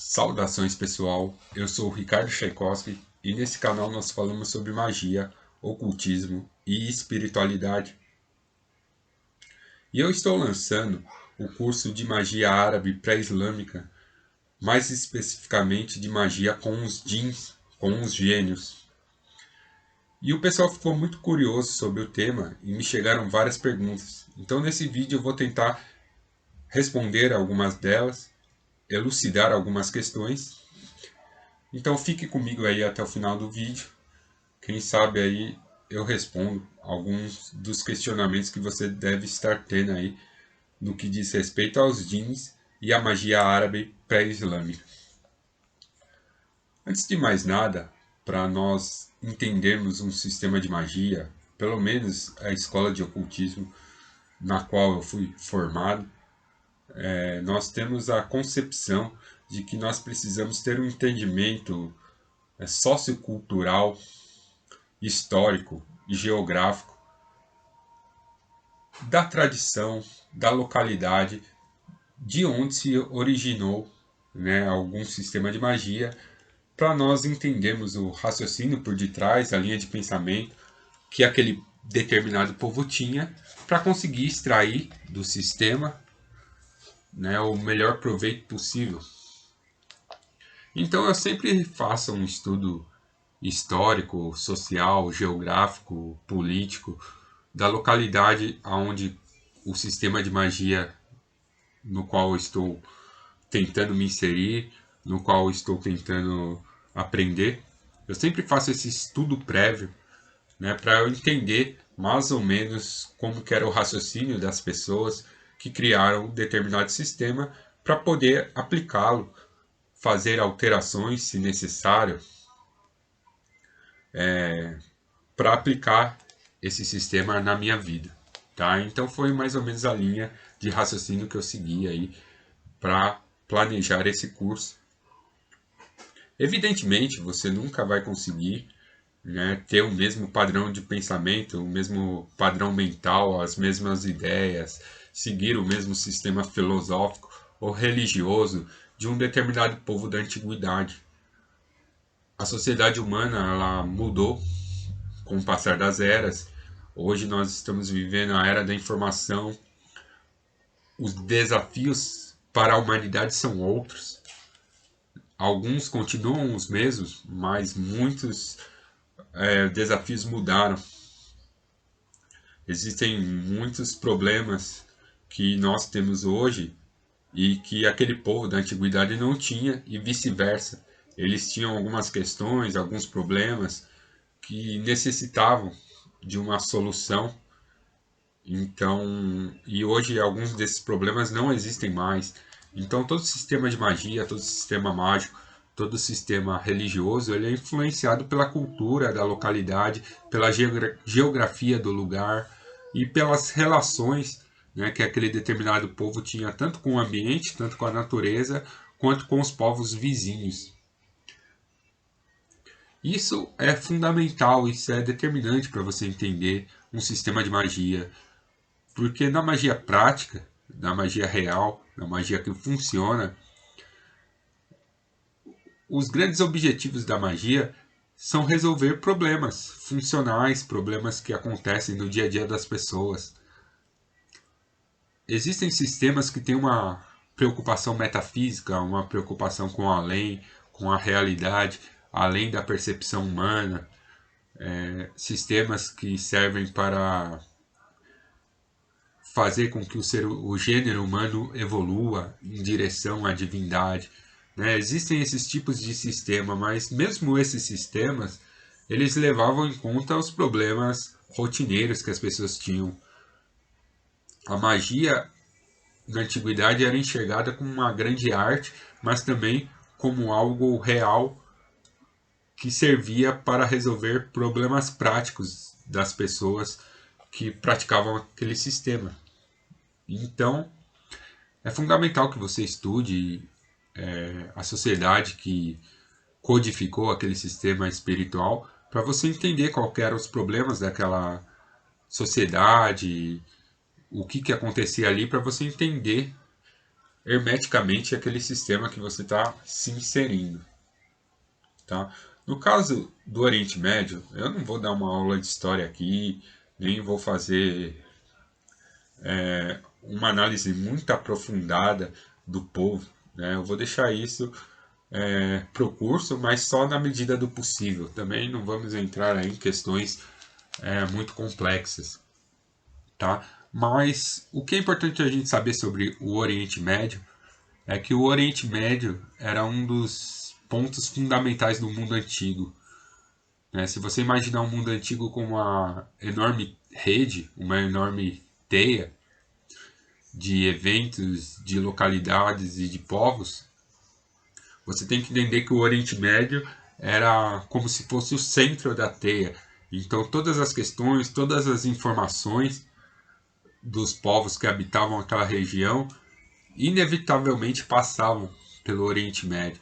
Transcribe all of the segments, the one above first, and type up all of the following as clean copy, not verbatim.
Saudações pessoal, eu sou o Ricardo Tchaikovsky e nesse canal nós falamos sobre magia, ocultismo e espiritualidade. E eu estou lançando o curso de magia árabe pré-islâmica, mais especificamente de magia com os djinns, com os gênios. E o pessoal ficou muito curioso sobre o tema e me chegaram várias perguntas. Então nesse vídeo eu vou tentar responder algumas delas, elucidar algumas questões. Então fique comigo aí até o final do vídeo. Quem sabe aí eu respondo alguns dos questionamentos que você deve estar tendo aí no que diz respeito aos djinns e à magia árabe pré-islâmica. Antes de mais nada, para nós entendermos um sistema de magia, pelo menos a escola de ocultismo na qual eu fui formado, nós temos a concepção de que nós precisamos ter um entendimento sociocultural, histórico e geográfico da tradição, da localidade, de onde se originou, algum sistema de magia, para nós entendermos o raciocínio por detrás, a linha de pensamento que aquele determinado povo tinha, para conseguir extrair do sistema, o melhor proveito possível. Então eu sempre faço um estudo histórico, social, geográfico, político da localidade onde o sistema de magia no qual eu estou tentando me inserir, no qual eu estou tentando aprender. Eu sempre faço esse estudo prévio, para eu entender mais ou menos como que era o raciocínio das pessoas que criaram um determinado sistema para poder aplicá-lo, fazer alterações se necessário, para aplicar esse sistema na minha vida. Tá? Então foi mais ou menos a linha de raciocínio que eu segui aí para planejar esse curso. Evidentemente, você nunca vai conseguir ter o mesmo padrão de pensamento, o mesmo padrão mental, as mesmas ideias, seguir o mesmo sistema filosófico ou religioso de um determinado povo da antiguidade. A sociedade humana ela mudou com o passar das eras. Hoje nós estamos vivendo a era da informação. Os desafios para a humanidade são outros. Alguns continuam os mesmos, mas muitos desafios mudaram. Existem muitos problemas que nós temos hoje e que aquele povo da antiguidade não tinha e vice-versa. Eles tinham algumas questões, alguns problemas que necessitavam de uma solução. Então, e hoje alguns desses problemas não existem mais. Então, todo sistema de magia, todo sistema mágico, todo sistema religioso, ele é influenciado pela cultura da localidade, pela geografia do lugar e pelas relações, que aquele determinado povo tinha tanto com o ambiente, tanto com a natureza, quanto com os povos vizinhos. Isso é fundamental, isso é determinante para você entender um sistema de magia. Porque na magia prática, na magia real, na magia que funciona, os grandes objetivos da magia são resolver problemas funcionais, problemas que acontecem no dia a dia das pessoas. Existem sistemas que têm uma preocupação metafísica, uma preocupação com o além, com a realidade, além da percepção humana, sistemas que servem para fazer com que o gênero humano evolua em direção à divindade. Existem esses tipos de sistema, mas mesmo esses sistemas, eles levavam em conta os problemas rotineiros que as pessoas tinham. A magia na antiguidade era enxergada como uma grande arte, mas também como algo real que servia para resolver problemas práticos das pessoas que praticavam aquele sistema. Então, é fundamental que você estude a sociedade que codificou aquele sistema espiritual para você entender quais eram os problemas daquela sociedade, o que acontecia ali, para você entender hermeticamente aquele sistema que você está se inserindo, tá? No caso do Oriente Médio, eu não vou dar uma aula de história aqui, nem vou fazer uma análise muito aprofundada do povo, né? Eu vou deixar isso para o curso, mas só na medida do possível. Também não vamos entrar aí em questões muito complexas, tá? Mas o que é importante a gente saber sobre o Oriente Médio é que o Oriente Médio era um dos pontos fundamentais do mundo antigo, né? Se você imaginar um mundo antigo como uma enorme rede, uma enorme teia de eventos, de localidades e de povos, você tem que entender que o Oriente Médio era como se fosse o centro da teia. Então, todas as questões, todas as informações dos povos que habitavam aquela região, inevitavelmente passavam pelo Oriente Médio.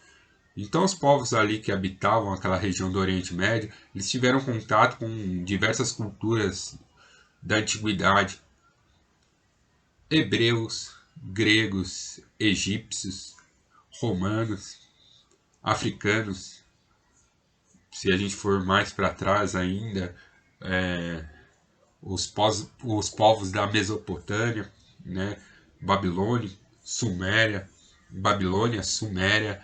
Então, os povos ali que habitavam aquela região do Oriente Médio, eles tiveram contato com diversas culturas da antiguidade: hebreus, gregos, egípcios, romanos, africanos. Se a gente for mais para trás ainda, os povos da Mesopotâmia, né? Babilônia, Suméria, Babilônia, Suméria,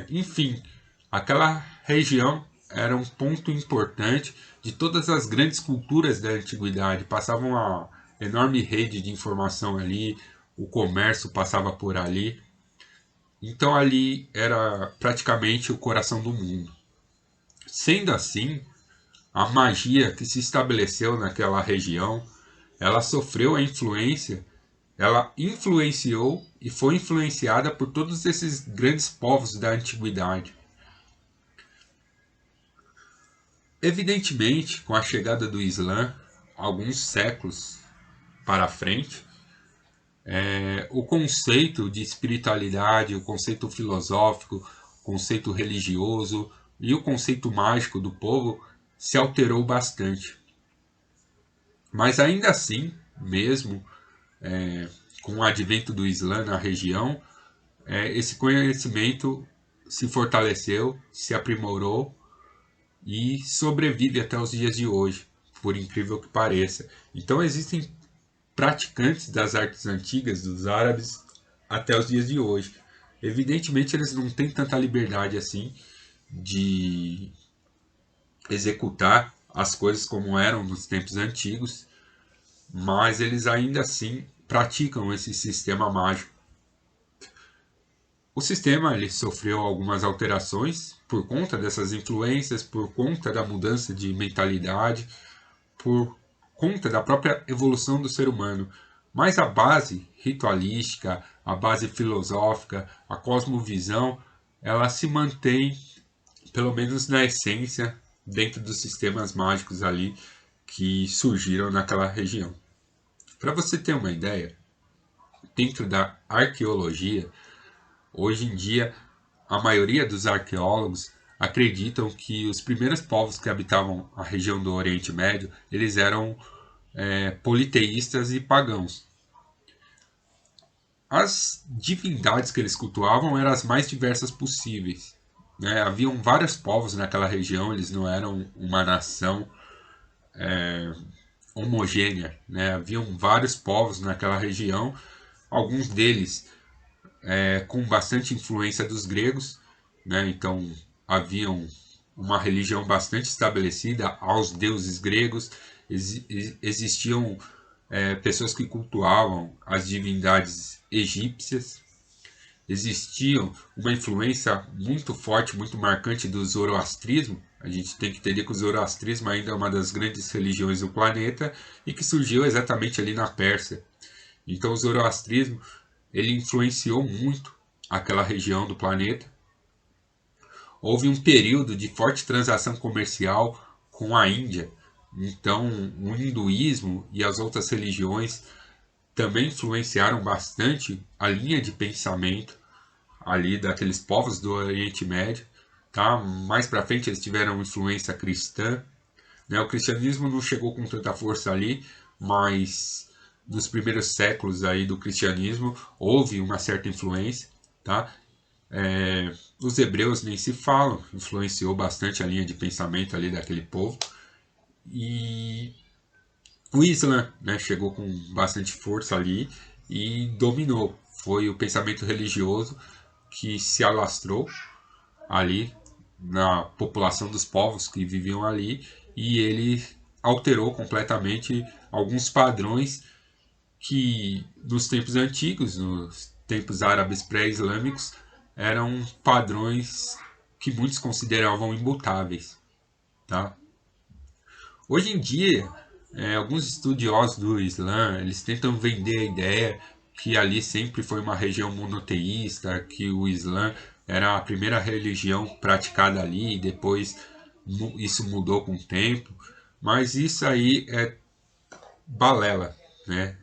enfim, aquela região era um ponto importante de todas as grandes culturas da antiguidade. Passava uma enorme rede de informação ali, o comércio passava por ali. Então ali era praticamente o coração do mundo. Sendo assim, a magia que se estabeleceu naquela região, ela sofreu a influência, ela influenciou e foi influenciada por todos esses grandes povos da antiguidade. Evidentemente, com a chegada do Islã, alguns séculos para frente, o conceito de espiritualidade, o conceito filosófico, o conceito religioso e o conceito mágico do povo se alterou bastante. Mas ainda assim, mesmo com o advento do Islã na região, esse conhecimento se fortaleceu, se aprimorou e sobrevive até os dias de hoje, por incrível que pareça. Então existem praticantes das artes antigas dos árabes até os dias de hoje. Evidentemente eles não têm tanta liberdade assim de executar as coisas como eram nos tempos antigos, mas eles ainda assim praticam esse sistema mágico. O sistema ele sofreu algumas alterações por conta dessas influências, por conta da mudança de mentalidade, por conta da própria evolução do ser humano. Mas a base ritualística, a base filosófica, a cosmovisão, ela se mantém, pelo menos na essência, dentro dos sistemas mágicos ali que surgiram naquela região. Para você ter uma ideia, dentro da arqueologia, hoje em dia, a maioria dos arqueólogos acreditam que os primeiros povos que habitavam a região do Oriente Médio, eles eram politeístas e pagãos. As divindades que eles cultuavam eram as mais diversas possíveis, né? Haviam vários povos naquela região, eles não eram uma nação homogênea, né? Haviam vários povos naquela região, alguns deles com bastante influência dos gregos, né? Então haviam uma religião bastante estabelecida aos deuses gregos, existiam pessoas que cultuavam as divindades egípcias, existiam uma influência muito forte, muito marcante do zoroastrismo. A gente tem que entender que o zoroastrismo ainda é uma das grandes religiões do planeta e que surgiu exatamente ali na Pérsia. Então o zoroastrismo ele influenciou muito aquela região do planeta. Houve um período de forte transação comercial com a Índia. Então, o hinduísmo e as outras religiões também influenciaram bastante a linha de pensamento ali daqueles povos do Oriente Médio. Tá? Mais para frente eles tiveram influência cristã. Né? O cristianismo não chegou com tanta força ali, mas dos primeiros séculos aí do cristianismo houve uma certa influência, tá? Os hebreus nem se falam, influenciou bastante a linha de pensamento ali daquele povo. E o Islã, né, chegou com bastante força ali e dominou. Foi o pensamento religioso que se alastrou ali na população dos povos que viviam ali, e ele alterou completamente alguns padrões que nos tempos antigos, nos tempos árabes pré-islâmicos, eram padrões que muitos consideravam imutáveis, tá? Hoje em dia, alguns estudiosos do Islã, eles tentam vender a ideia que ali sempre foi uma região monoteísta, que o Islã era a primeira religião praticada ali, e depois isso mudou com o tempo, mas isso aí é balela, né?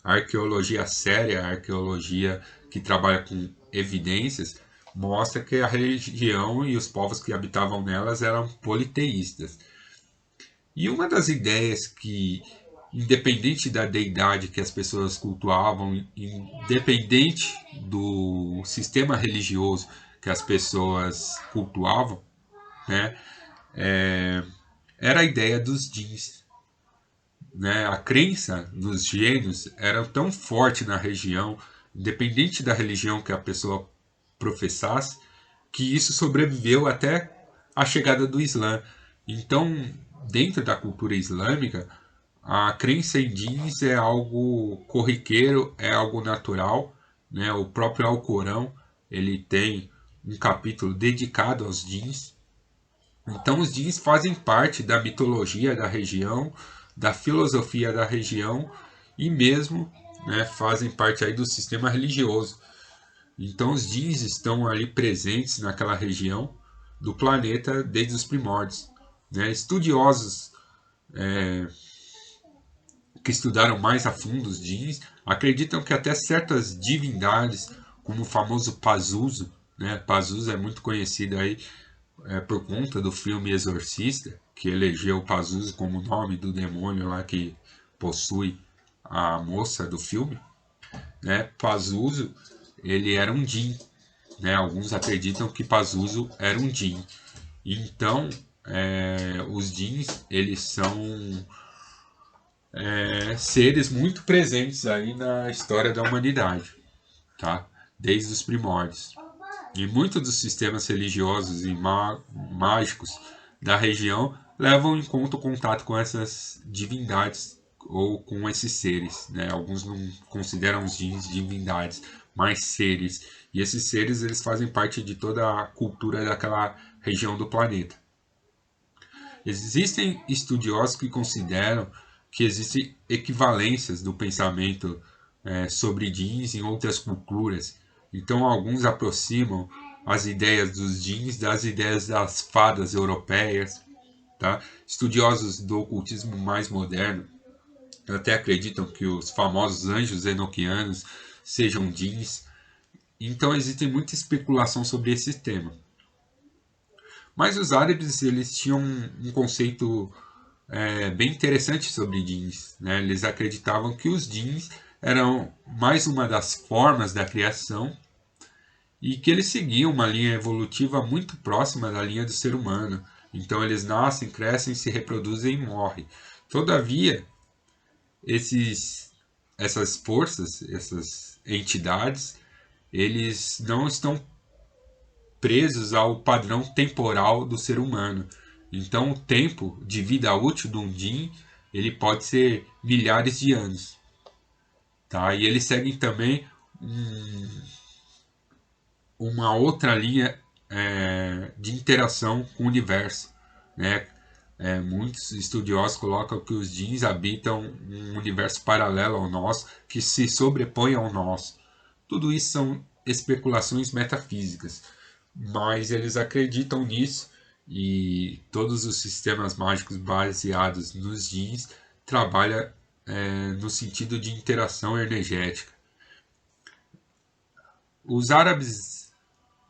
A arqueologia séria, a arqueologia que trabalha com evidências, mostra que a região e os povos que habitavam nelas eram politeístas. E uma das ideias que, independente da deidade que as pessoas cultuavam, independente do sistema religioso que as pessoas cultuavam, né, era a ideia dos jeans. Né? A crença nos gênios era tão forte na região, independente da religião que a pessoa professasse, que isso sobreviveu até a chegada do Islã. Então, dentro da cultura islâmica, a crença em jeans é algo corriqueiro, é algo natural, né? O próprio Alcorão, ele tem um capítulo dedicado aos jeans. Então os jeans fazem parte da mitologia da região, da filosofia da região e mesmo, né, fazem parte aí do sistema religioso. Então os jeans estão ali presentes naquela região do planeta desde os primórdios. Né? Estudiosos que estudaram mais a fundo os jeans acreditam que até certas divindades, como o famoso Pazuzu, né? Pazuzu é muito conhecido aí por conta do filme Exorcista, que elegeu o Pazuzu como nome do demônio lá que possui a moça do filme, né? Pazuzu, ele era um djinn, né? Alguns acreditam que Pazuzu era um djinn. Então, os djinns, eles são seres muito presentes aí na história da humanidade, tá? Desde os primórdios. E muitos dos sistemas religiosos e mágicos da região levam em conta o contato com essas divindades ou com esses seres. Né? Alguns não consideram os djinns divindades, mas seres. E esses seres eles fazem parte de toda a cultura daquela região do planeta. Existem estudiosos que consideram que existem equivalências do pensamento sobre jeans em outras culturas. Então, alguns aproximam as ideias dos jeans das ideias das fadas europeias. Tá? Estudiosos do ocultismo mais moderno até acreditam que os famosos anjos enoquianos sejam jeans. Então, existe muita especulação sobre esse tema. Mas os árabes eles tinham um conceito bem interessante sobre jeans. Né? Eles acreditavam que os jeans eram mais uma das formas da criação e que eles seguiam uma linha evolutiva muito próxima da linha do ser humano. Então eles nascem, crescem, se reproduzem e morrem. Todavia, essas forças, essas entidades, eles não estão presos ao padrão temporal do ser humano. Então, o tempo de vida útil de um DIN ele pode ser milhares de anos, tá? E eles seguem também uma outra linha de interação com o universo, né? Muitos estudiosos colocam que os jeans habitam um universo paralelo ao nosso, que se sobrepõe ao nosso. Tudo isso são especulações metafísicas, mas eles acreditam nisso e todos os sistemas mágicos baseados nos jeans trabalham no sentido de interação energética. Os árabes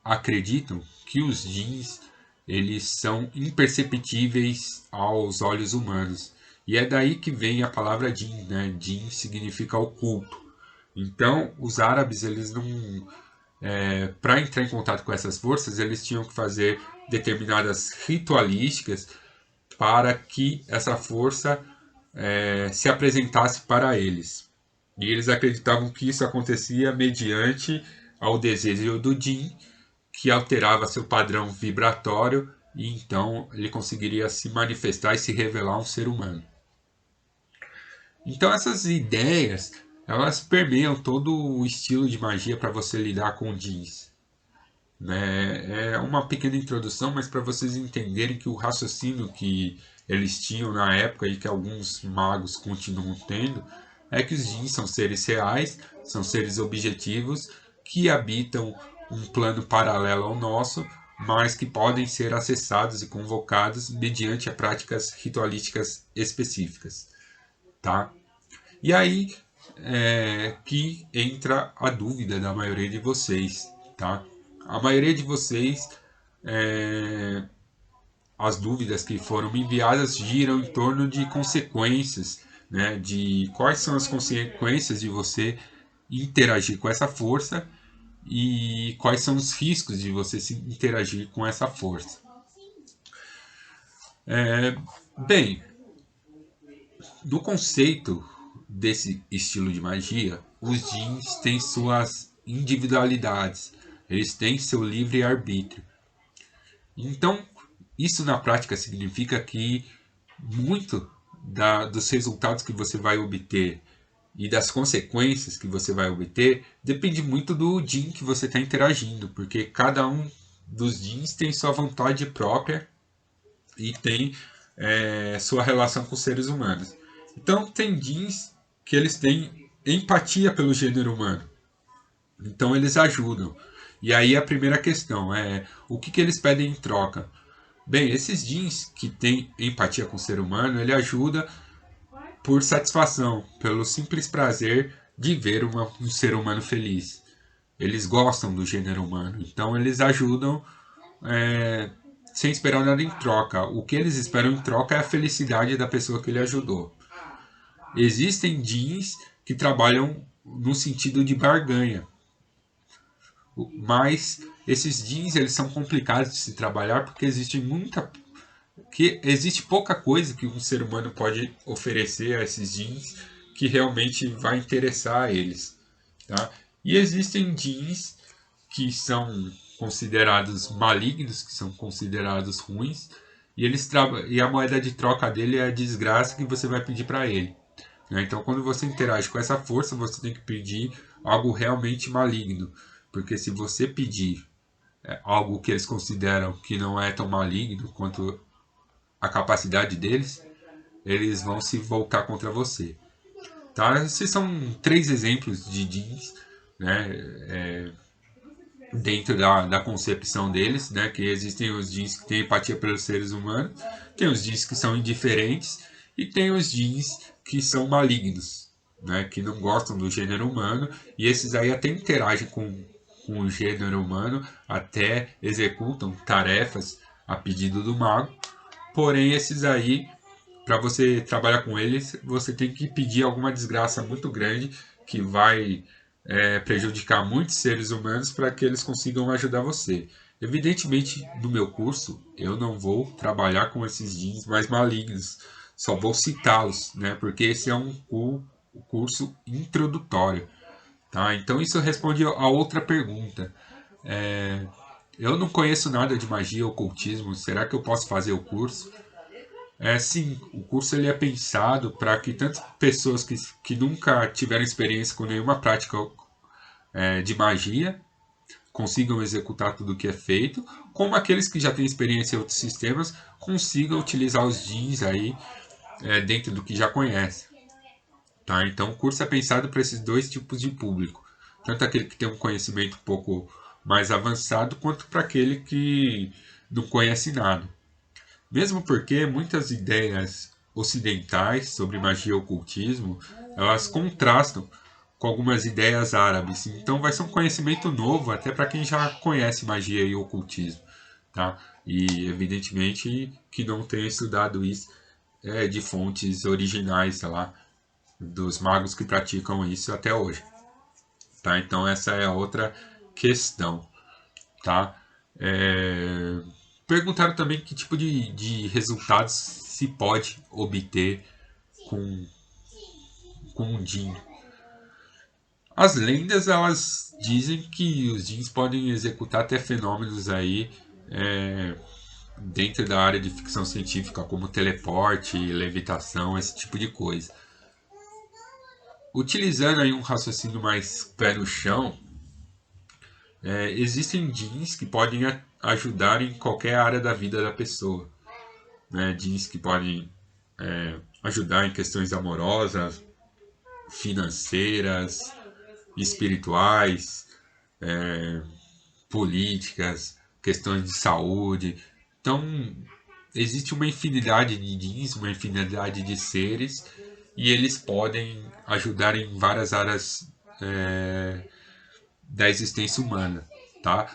acreditam que os jeans eles são imperceptíveis aos olhos humanos. E é daí que vem a palavra jinn, né? Jinn significa oculto. Então, os árabes, eles não... para entrar em contato com essas forças, eles tinham que fazer determinadas ritualísticas para que essa força se apresentasse para eles. E eles acreditavam que isso acontecia mediante ao desejo do jinn, que alterava seu padrão vibratório e então ele conseguiria se manifestar e se revelar um ser humano. Então essas ideias, elas permeiam todo o estilo de magia para você lidar com jeans. Né? É uma pequena introdução, mas para vocês entenderem que o raciocínio que eles tinham na época e que alguns magos continuam tendo, é que os jeans são seres reais, são seres objetivos que habitam um plano paralelo ao nosso, mas que podem ser acessados e convocados mediante a práticas ritualísticas específicas, tá? E aí que entra a dúvida da maioria de vocês, tá? A maioria de vocês, as dúvidas que foram me enviadas giram em torno de consequências, né? De quais são as consequências de você interagir com essa força e quais são os riscos de você se interagir com essa força. Bem, no conceito desse estilo de magia, os jeans têm suas individualidades, eles têm seu livre arbítrio. Então, isso na prática significa que muito dos resultados que você vai obter e das consequências que você vai obter depende muito do jin que você está interagindo, porque cada um dos jins tem sua vontade própria e tem sua relação com os seres humanos. Então tem jins que eles têm empatia pelo gênero humano, então eles ajudam. E aí a primeira questão é o que eles pedem em troca? Bem, esses jeans que têm empatia com o ser humano, ele ajuda por satisfação, pelo simples prazer de ver um ser humano feliz. Eles gostam do gênero humano, então eles ajudam sem esperar nada em troca. O que eles esperam em troca é a felicidade da pessoa que ele ajudou. Existem jeans que trabalham no sentido de barganha, mas esses jeans eles são complicados de se trabalhar porque existe pouca coisa que um ser humano pode oferecer a esses jeans que realmente vai interessar a eles, tá? E existem jeans que são considerados malignos, que são considerados ruins, e a moeda de troca dele é a desgraça que você vai pedir para ele, né? Então, quando você interage com essa força, você tem que pedir algo realmente maligno, porque se você pedir algo que eles consideram que não é tão maligno quanto a capacidade deles, eles vão se voltar contra você. Tá? Esses são 3 exemplos de jeans, né, dentro da concepção deles, né, que existem os jeans que têm empatia pelos seres humanos, tem os jeans que são indiferentes e tem os jeans que são malignos, né, que não gostam do gênero humano, e esses aí até interagem com o gênero humano, até executam tarefas a pedido do mago. Porém, esses aí, para você trabalhar com eles, você tem que pedir alguma desgraça muito grande que vai prejudicar muitos seres humanos para que eles consigam ajudar você. Evidentemente, no meu curso, eu não vou trabalhar com esses jeans mais malignos, só vou citá-los, né? Porque esse é um curso introdutório. Tá? Então, isso responde a outra pergunta. Eu não conheço nada de magia ou ocultismo, será que eu posso fazer o curso? Sim, o curso ele é pensado para que tantas pessoas que nunca tiveram experiência com nenhuma prática de magia consigam executar tudo o que é feito, como aqueles que já têm experiência em outros sistemas consigam utilizar os jeans aí dentro do que já conhecem. Tá? Então o curso é pensado para esses 2 tipos de público, tanto aquele que tem um conhecimento um pouco mais avançado, quanto para aquele que não conhece nada. Mesmo porque muitas ideias ocidentais sobre magia e ocultismo, elas contrastam com algumas ideias árabes. Então vai ser um conhecimento novo até para quem já conhece magia e ocultismo, tá? E evidentemente que não tenha estudado isso de fontes originais, sei lá, dos magos que praticam isso até hoje, tá? Então essa é a outra questão, tá? É, perguntaram também que tipo de resultados se pode obter com, com um Jin. As lendas, elas dizem que os Jins podem executar até fenômenos aí é, dentro da área de ficção científica, como teleporte, levitação, esse tipo de coisa. Utilizando aí um raciocínio mais pé no chão, existem jeans que podem ajudar em qualquer área da vida da pessoa. Né? Jeans que podem ajudar em questões amorosas, financeiras, espirituais, políticas, questões de saúde. Então, existe uma infinidade de jeans, uma infinidade de seres, e eles podem ajudar em várias áreas da existência humana, tá?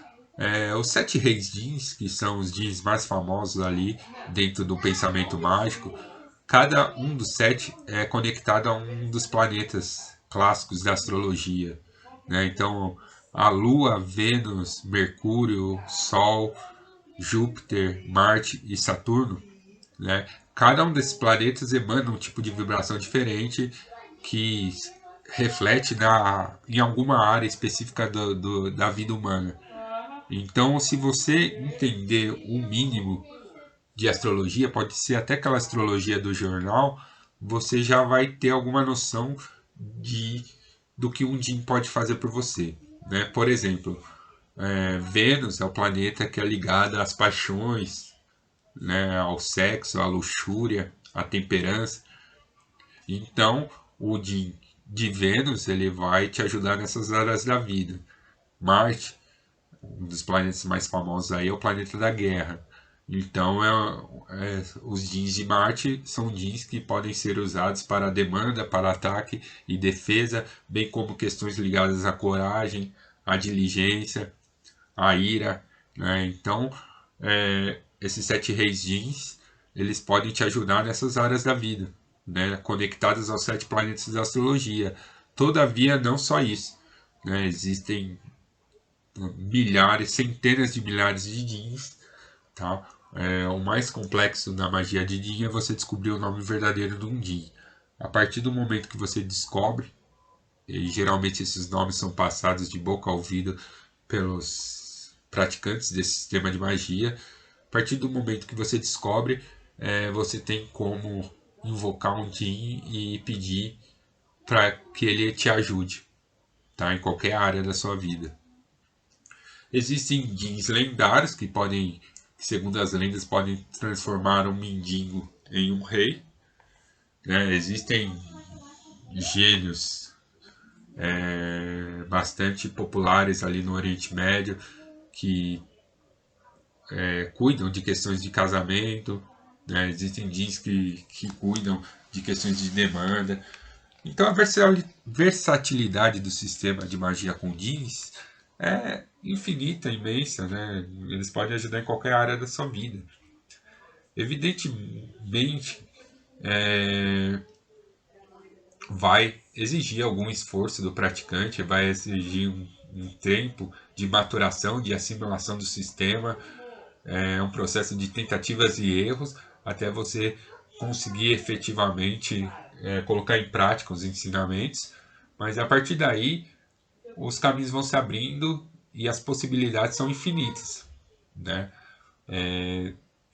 Os sete reis jeans, que são os jeans mais famosos ali dentro do pensamento mágico, cada um dos sete é conectado a um dos planetas clássicos da astrologia, né? Então, a Lua, Vênus, Mercúrio, Sol, Júpiter, Marte e Saturno, né? Cada um desses planetas emana um tipo de vibração diferente que reflete em alguma área específica da vida humana. Então, se você entender o mínimo de astrologia, pode ser até aquela astrologia do jornal, você já vai ter alguma noção de, do que um Jin pode fazer por você. Né? Por exemplo, Vênus é o planeta que é ligado às paixões, né, ao sexo, à luxúria, à temperança. Então, o de Vênus ele vai te ajudar nessas áreas da vida. Marte, um dos planetas mais famosos aí, é o planeta da guerra. Então, os jeans de Marte são jeans que podem ser usados para demanda, para ataque e defesa, bem como questões ligadas à coragem, à diligência, à ira. Né? Então, esses sete reis jeans, eles podem te ajudar nessas áreas da vida, né? Conectadas aos sete planetas da astrologia. Todavia, não só isso. Né? Existem milhares, centenas de milhares de jeans, tá? O mais complexo da magia de Jin é você descobrir o nome verdadeiro de um Jin. A partir do momento que você descobre, e geralmente esses nomes são passados de boca a ouvido pelos praticantes desse sistema de magia, a partir do momento que você descobre, você tem como invocar um Jin e pedir para que ele te ajude, tá? Em qualquer área da sua vida. Existem Jins lendários que podem, segundo as lendas, podem transformar um mendigo em um rei. Né? Existem gênios bastante populares ali no Oriente Médio que cuidam de questões de casamento. Né? Existem jeans que cuidam de questões de demanda. Então a versatilidade do sistema de magia com jeans é infinita, imensa, né? Eles podem ajudar em qualquer área da sua vida. Evidentemente, vai exigir algum esforço do praticante, vai exigir um tempo de maturação, de assimilação do sistema, um processo de tentativas e erros até você conseguir efetivamente colocar em prática os ensinamentos, mas a partir daí os caminhos vão se abrindo e as possibilidades são infinitas, né?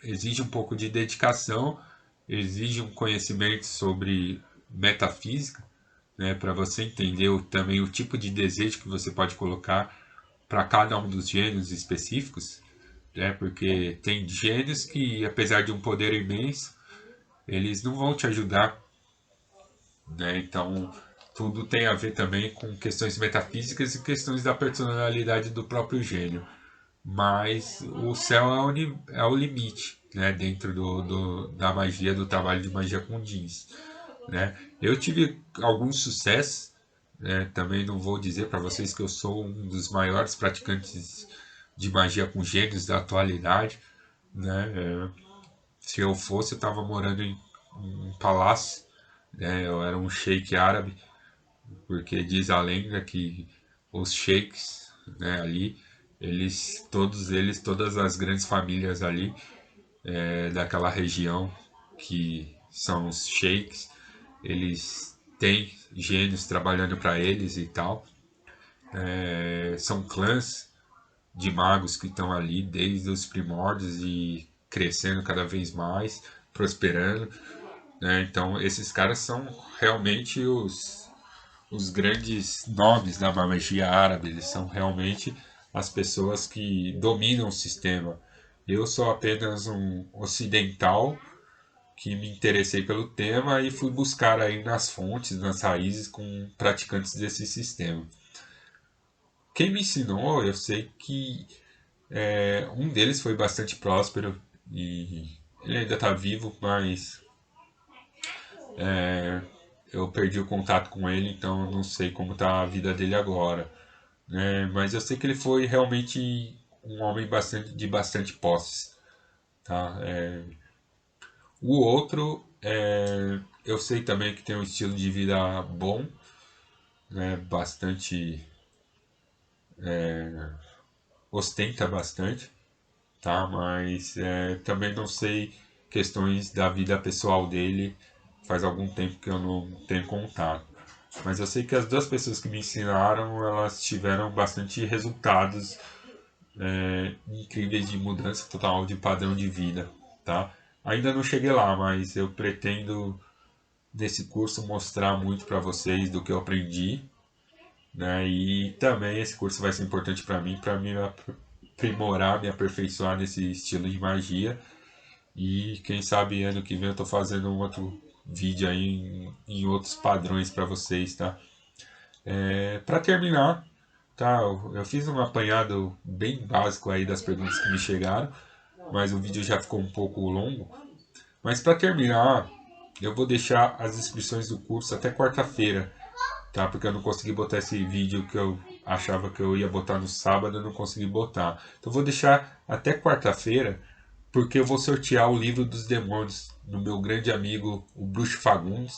Exige um pouco de dedicação, exige um conhecimento sobre metafísica, né, para você entender também o tipo de desejo que você pode colocar para cada um dos gênios específicos, né, porque tem gênios que, apesar de um poder imenso, eles não vão te ajudar. Né? Então, tudo tem a ver também com questões metafísicas e questões da personalidade do próprio gênio. Mas o céu é o limite, né? Dentro da magia, do trabalho de magia com jeans. Né? Eu tive algum sucesso, né? Também não vou dizer para vocês que eu sou um dos maiores praticantes de magia com gênios da atualidade. Né? Se eu fosse, eu estava morando um palácio, né? Eu era um sheik árabe, porque diz a lenda que os sheiks, né, ali, todas as grandes famílias ali daquela região que são os sheiks, eles têm gênios trabalhando para eles e tal. São clãs de magos que estão ali desde os primórdios e crescendo cada vez mais, prosperando, né? Então esses caras são realmente os grandes nomes da magia árabe, eles são realmente as pessoas que dominam o sistema. Eu sou apenas um ocidental que me interessei pelo tema e fui buscar aí nas fontes, nas raízes com praticantes desse sistema. Quem me ensinou, eu sei que um deles foi bastante próspero e ele ainda está vivo, mas eu perdi o contato com ele, então eu não sei como está a vida dele agora, né? Mas eu sei que ele foi realmente um homem de bastante posses, tá? O outro, eu sei também que tem um estilo de vida bom, né? Bastante, ostenta bastante, tá? Mas também não sei questões da vida pessoal dele. Faz algum tempo que eu não tenho contato. Mas eu sei que as duas pessoas que me ensinaram, elas tiveram bastante resultados incríveis de mudança total de padrão de vida, tá? Ainda não cheguei lá, mas eu pretendo nesse curso mostrar muito para vocês do que eu aprendi, né? E também esse curso vai ser importante para me aprimorar, me aperfeiçoar nesse estilo de magia. E quem sabe ano que vem eu tô fazendo um outro vídeo aí em outros padrões para vocês, tá? Para terminar, tá? Eu fiz um apanhado bem básico aí das perguntas que me chegaram, mas o vídeo já ficou um pouco longo. Mas para terminar, eu vou deixar as inscrições do curso até quarta-feira, tá? Porque eu não consegui botar esse vídeo que eu achava que eu ia botar no sábado, eu não consegui botar. Então eu vou deixar até quarta-feira, porque eu vou sortear o livro dos demônios do meu grande amigo, o Bruxo Fagundes,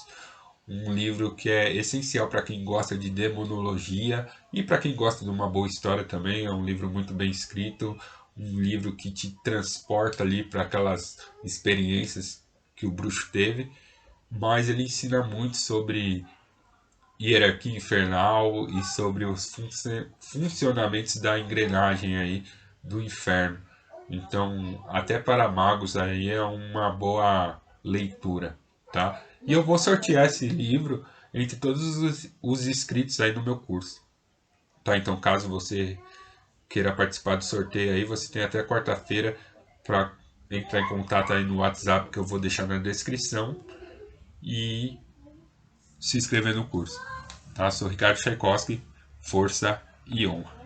um livro que é essencial para quem gosta de demonologia e para quem gosta de uma boa história também. É um livro muito bem escrito, um livro que te transporta ali para aquelas experiências que o bruxo teve, mas ele ensina muito sobre hierarquia infernal e sobre os funcionamentos da engrenagem aí do inferno. Então, até para magos aí é uma boa leitura, tá? E eu vou sortear esse livro entre todos os inscritos aí no meu curso, tá? Então, caso você queira participar do sorteio aí, você tem até quarta-feira para entrar em contato aí no WhatsApp que eu vou deixar na descrição e se inscrever no curso. Tá? Sou Ricardo Tchaikovsky, força e honra.